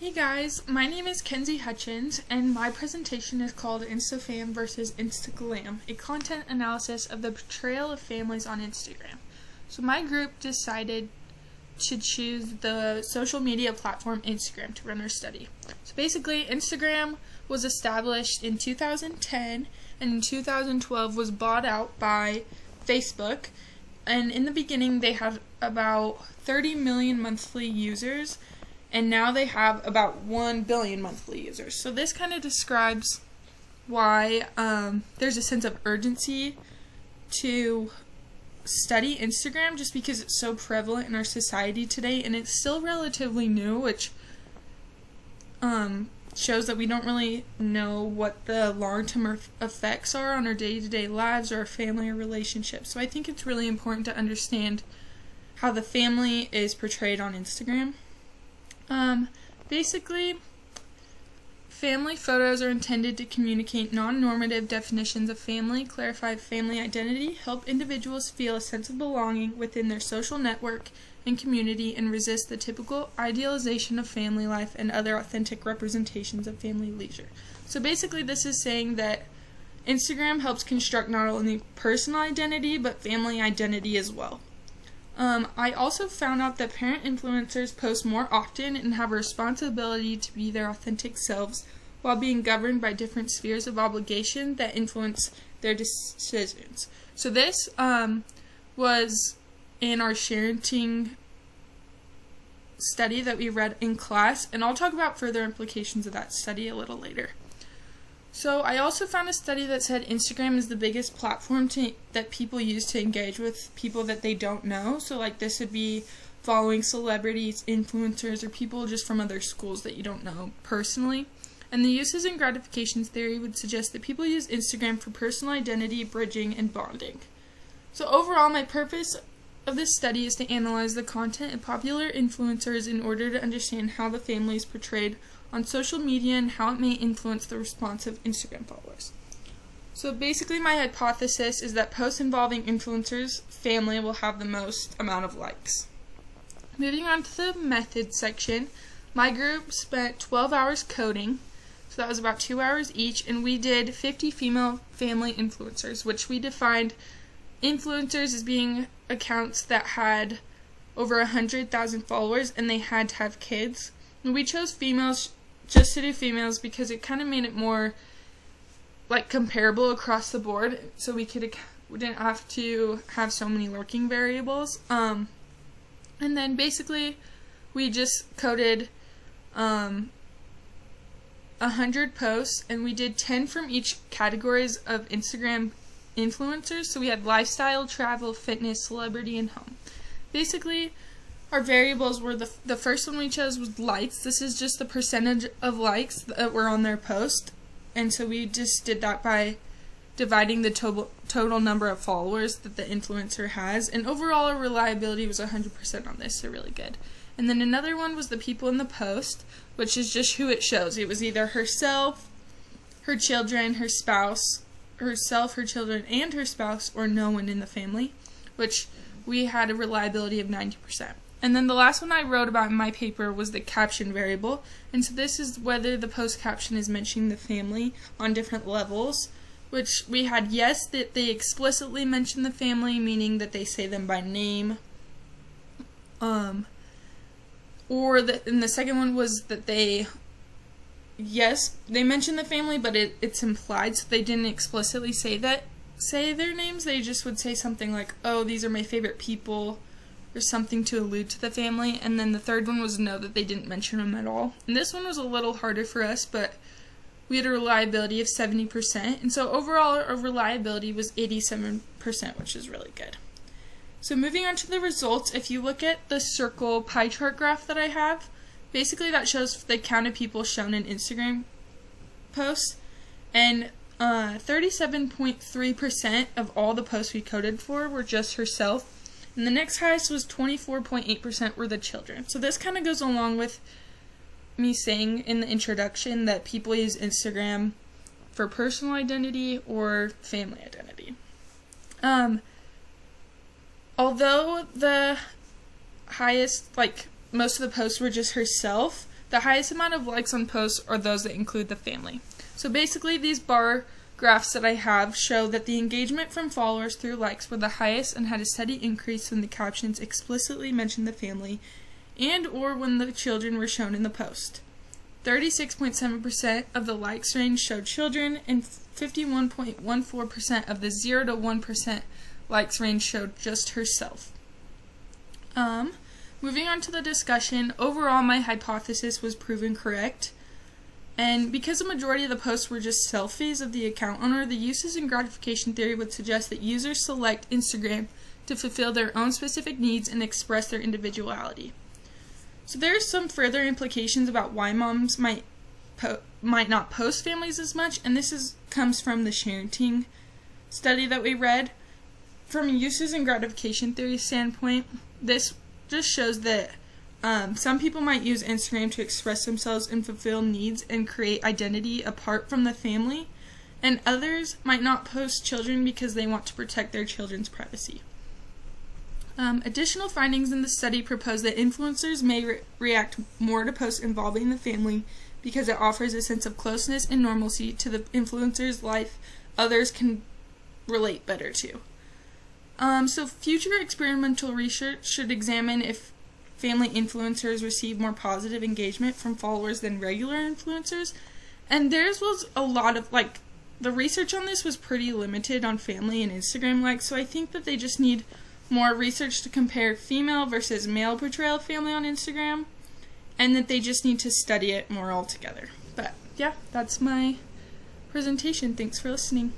Hey guys, my name is Kenzie Hutchins, and my presentation is called Instafam versus Instaglam, a content analysis of the portrayal of families on Instagram. So my group decided to choose the social media platform Instagram to run our study. So basically, Instagram was established in 2010, and in 2012 was bought out by Facebook, and in the beginning they had about 30 million monthly users, and now they have about 1 billion monthly users. So this kind of describes why there's a sense of urgency to study Instagram, just because it's so prevalent in our society today, and it's still relatively new, which shows that we don't really know what the long-term effects are on our day-to-day lives or our family or relationships. So I think it's really important to understand how the family is portrayed on Instagram. Basically, family photos are intended to communicate non-normative definitions of family, clarify family identity, help individuals feel a sense of belonging within their social network and community, and resist the typical idealization of family life and other authentic representations of family leisure. So basically, this is saying that Instagram helps construct not only personal identity, but family identity as well. I also found out that parent influencers post more often and have a responsibility to be their authentic selves while being governed by different spheres of obligation that influence their decisions. So this was in our parenting study that we read in class, and I'll talk about further implications of that study a little later. So I also found a study that said Instagram is the biggest platform that people use to engage with people that they don't know. So like this would be following celebrities, influencers, or people just from other schools that you don't know personally. And the uses and gratifications theory would suggest that people use Instagram for personal identity, bridging, and bonding. So overall, my purpose of this study is to analyze the content of popular influencers in order to understand how the family is portrayed on social media and how it may influence the response of Instagram followers. So basically, my hypothesis is that posts involving influencers' family will have the most amount of likes. Moving on to the methods section, my group spent 12 hours coding, so that was about 2 hours each, and we did 50 female family influencers, which we defined influencers as being accounts that had over 100,000 followers and they had to have kids. And we chose females just to do females because it kind of made it more like comparable across the board, so we didn't have to have so many lurking variables. And then basically we just coded 100 posts, and we did 10 from each categories of Instagram influencers. So we had lifestyle, travel, fitness, celebrity, and home. Basically, our variables were the first one we chose was likes. This is just the percentage of likes that were on their post. And so we just did that by dividing the total number of followers that the influencer has. And overall, our reliability was 100% on this, so really good. And then another one was the people in the post, which is just who it shows. It was either herself, her children, her spouse, herself, her children, and her spouse, or no one in the family, which we had a reliability of 90%. And then the last one I wrote about in my paper was the caption variable, and so this is whether the post caption is mentioning the family on different levels, which we had yes, that they explicitly mention the family, meaning that they say them by name, and the second one was that they mention the family, but it's implied, so they didn't explicitly say their names. They just would say something like, oh, these are my favorite people, or something to allude to the family. And then the third one was no, that they didn't mention them at all. And this one was a little harder for us, but we had a reliability of 70%, and so overall our reliability was 87%, which is really good. So moving on to the results, if you look at the circle pie chart graph that I have, basically that shows the count of people shown in Instagram posts, and 37.3% of all the posts we coded for were just herself, and the next highest was 24.8% were the children. So this kind of goes along with me saying in the introduction that people use Instagram for personal identity or family identity. Although the highest, most of the posts were just herself, The highest amount of likes on posts are those that include the family. So basically, these bar graphs that I have show that the engagement from followers through likes were the highest and had a steady increase when the captions explicitly mentioned the family and or when the children were shown in the post. 36.7% of the likes range showed children, and 51.14% of the 0 to 1% likes range showed just herself. Moving on to the discussion, overall my hypothesis was proven correct. And because the majority of the posts were just selfies of the account owner, the uses and gratification theory would suggest that users select Instagram to fulfill their own specific needs and express their individuality. So there are some further implications about why moms might not post families as much, and this comes from the parenting study that we read. From a uses and gratification theory standpoint, this just shows that some people might use Instagram to express themselves and fulfill needs and create identity apart from the family, and others might not post children because they want to protect their children's privacy. Additional findings in the study propose that influencers may react more to posts involving the family because it offers a sense of closeness and normalcy to the influencer's life others can relate better to. So future experimental research should examine if family influencers receive more positive engagement from followers than regular influencers. And theirs was a lot of, the research on this was pretty limited on family and Instagram likes, so I think that they just need more research to compare female versus male portrayal of family on Instagram, and that they just need to study it more altogether. But yeah, that's my presentation. Thanks for listening.